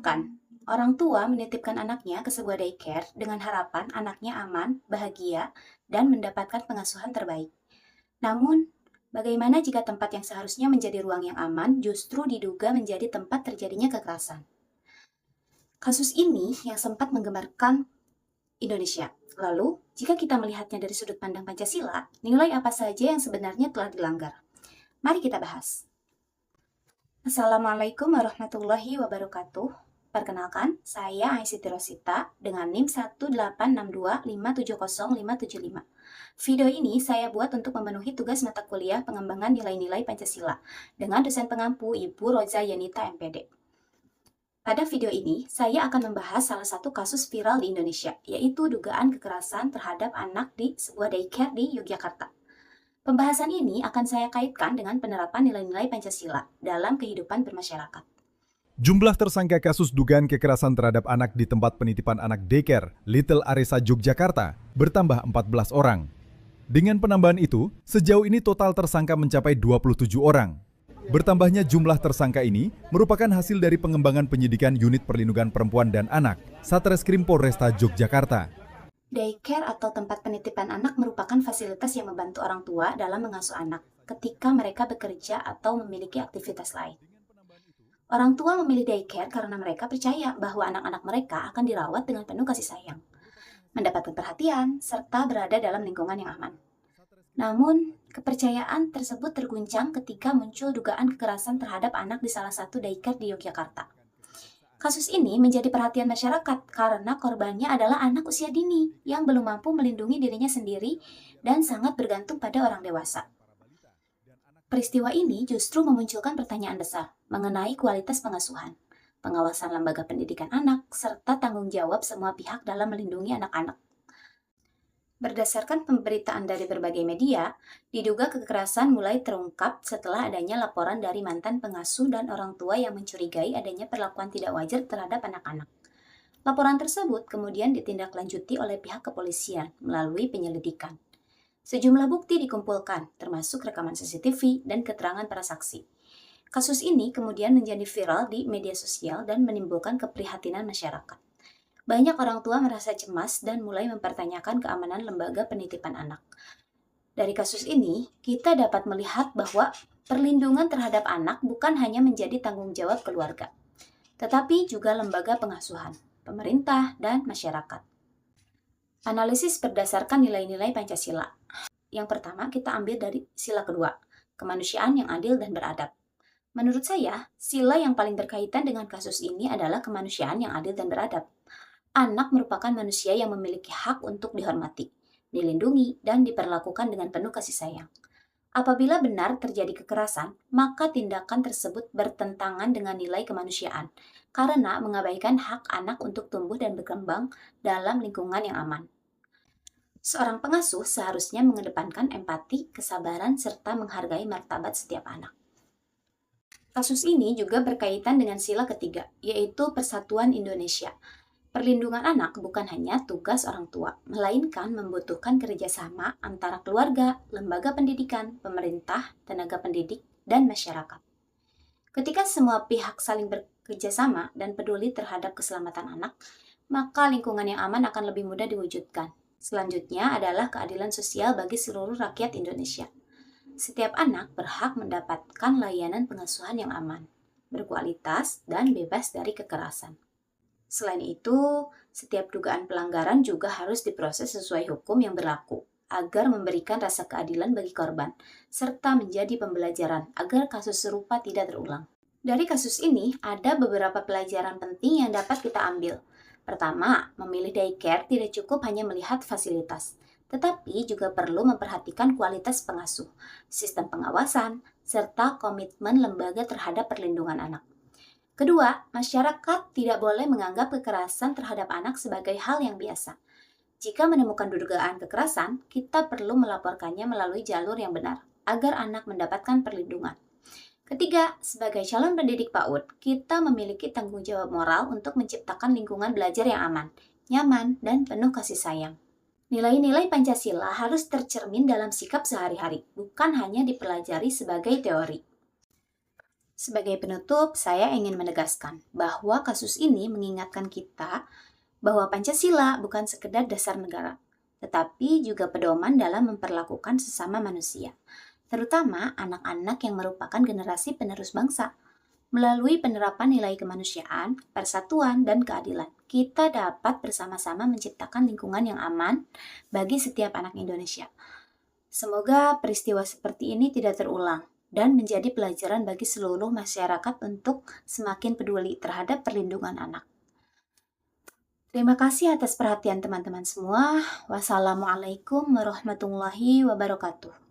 Bayangkan, orang tua menitipkan anaknya ke sebuah daycare dengan harapan anaknya aman, bahagia, dan mendapatkan pengasuhan terbaik. Namun, bagaimana jika tempat yang seharusnya menjadi ruang yang aman justru diduga menjadi tempat terjadinya kekerasan? Kasus ini yang sempat menggemarkan Indonesia. Lalu, jika kita melihatnya dari sudut pandang Pancasila, nilai apa saja yang sebenarnya telah dilanggar? Mari kita bahas. Assalamualaikum warahmatullahi wabarakatuh. Perkenalkan, saya Aisyti Rosita dengan NIM 18625705575. Video ini saya buat untuk memenuhi tugas mata kuliah pengembangan nilai-nilai Pancasila dengan dosen pengampu Ibu Roza Yanita MPD. Pada video ini, saya akan membahas salah satu kasus viral di Indonesia, yaitu dugaan kekerasan terhadap anak di sebuah daycare di Yogyakarta. Pembahasan ini akan saya kaitkan dengan penerapan nilai-nilai Pancasila dalam kehidupan bermasyarakat. Jumlah tersangka kasus dugaan kekerasan terhadap anak di tempat penitipan anak daycare Little Aresa Yogyakarta bertambah 14 orang. Dengan penambahan itu, sejauh ini total tersangka mencapai 27 orang. Bertambahnya jumlah tersangka ini merupakan hasil dari pengembangan penyidikan Unit Perlindungan Perempuan dan Anak Satreskrim Polresta Yogyakarta. Daycare atau tempat penitipan anak merupakan fasilitas yang membantu orang tua dalam mengasuh anak ketika mereka bekerja atau memiliki aktivitas lain. Orang tua memilih daycare karena mereka percaya bahwa anak-anak mereka akan dirawat dengan penuh kasih sayang, mendapatkan perhatian, serta berada dalam lingkungan yang aman. Namun, kepercayaan tersebut terguncang ketika muncul dugaan kekerasan terhadap anak di salah satu daycare di Yogyakarta. Kasus ini menjadi perhatian masyarakat karena korbannya adalah anak usia dini yang belum mampu melindungi dirinya sendiri dan sangat bergantung pada orang dewasa. Peristiwa ini justru memunculkan pertanyaan besar mengenai kualitas pengasuhan, pengawasan lembaga pendidikan anak, serta tanggung jawab semua pihak dalam melindungi anak-anak. Berdasarkan pemberitaan dari berbagai media, diduga kekerasan mulai terungkap setelah adanya laporan dari mantan pengasuh dan orang tua yang mencurigai adanya perlakuan tidak wajar terhadap anak-anak. Laporan tersebut kemudian ditindaklanjuti oleh pihak kepolisian melalui penyelidikan. Sejumlah bukti dikumpulkan, termasuk rekaman CCTV dan keterangan para saksi. Kasus ini kemudian menjadi viral di media sosial dan menimbulkan keprihatinan masyarakat. Banyak orang tua merasa cemas dan mulai mempertanyakan keamanan lembaga penitipan anak. Dari kasus ini, kita dapat melihat bahwa perlindungan terhadap anak bukan hanya menjadi tanggung jawab keluarga, tetapi juga lembaga pengasuhan, pemerintah, dan masyarakat. Analisis berdasarkan nilai-nilai Pancasila. Yang pertama, kita ambil dari sila kedua, kemanusiaan yang adil dan beradab. Menurut saya, sila yang paling berkaitan dengan kasus ini adalah kemanusiaan yang adil dan beradab. Anak merupakan manusia yang memiliki hak untuk dihormati, dilindungi, dan diperlakukan dengan penuh kasih sayang. Apabila benar terjadi kekerasan, maka tindakan tersebut bertentangan dengan nilai kemanusiaan, karena mengabaikan hak anak untuk tumbuh dan berkembang dalam lingkungan yang aman. Seorang pengasuh seharusnya mengedepankan empati, kesabaran, serta menghargai martabat setiap anak. Kasus ini juga berkaitan dengan sila ketiga, yaitu Persatuan Indonesia. Perlindungan anak bukan hanya tugas orang tua, melainkan membutuhkan kerjasama antara keluarga, lembaga pendidikan, pemerintah, tenaga pendidik, dan masyarakat. Ketika semua pihak saling bekerjasama dan peduli terhadap keselamatan anak, maka lingkungan yang aman akan lebih mudah diwujudkan. Selanjutnya adalah keadilan sosial bagi seluruh rakyat Indonesia. Setiap anak berhak mendapatkan layanan pengasuhan yang aman, berkualitas, dan bebas dari kekerasan. Selain itu, setiap dugaan pelanggaran juga harus diproses sesuai hukum yang berlaku, agar memberikan rasa keadilan bagi korban, serta menjadi pembelajaran agar kasus serupa tidak terulang. Dari kasus ini, ada beberapa pelajaran penting yang dapat kita ambil. Pertama, memilih daycare tidak cukup hanya melihat fasilitas, tetapi juga perlu memperhatikan kualitas pengasuh, sistem pengawasan, serta komitmen lembaga terhadap perlindungan anak. Kedua, masyarakat tidak boleh menganggap kekerasan terhadap anak sebagai hal yang biasa. Jika menemukan dugaan kekerasan, kita perlu melaporkannya melalui jalur yang benar, agar anak mendapatkan perlindungan. Ketiga, sebagai calon pendidik PAUD, kita memiliki tanggung jawab moral untuk menciptakan lingkungan belajar yang aman, nyaman, dan penuh kasih sayang. Nilai-nilai Pancasila harus tercermin dalam sikap sehari-hari, bukan hanya dipelajari sebagai teori. Sebagai penutup, saya ingin menegaskan bahwa kasus ini mengingatkan kita bahwa Pancasila bukan sekedar dasar negara, tetapi juga pedoman dalam memperlakukan sesama manusia, terutama anak-anak yang merupakan generasi penerus bangsa. Melalui penerapan nilai kemanusiaan, persatuan, dan keadilan, kita dapat bersama-sama menciptakan lingkungan yang aman bagi setiap anak Indonesia. Semoga peristiwa seperti ini tidak terulang dan menjadi pelajaran bagi seluruh masyarakat untuk semakin peduli terhadap perlindungan anak. Terima kasih atas perhatian teman-teman semua. Wassalamualaikum warahmatullahi wabarakatuh.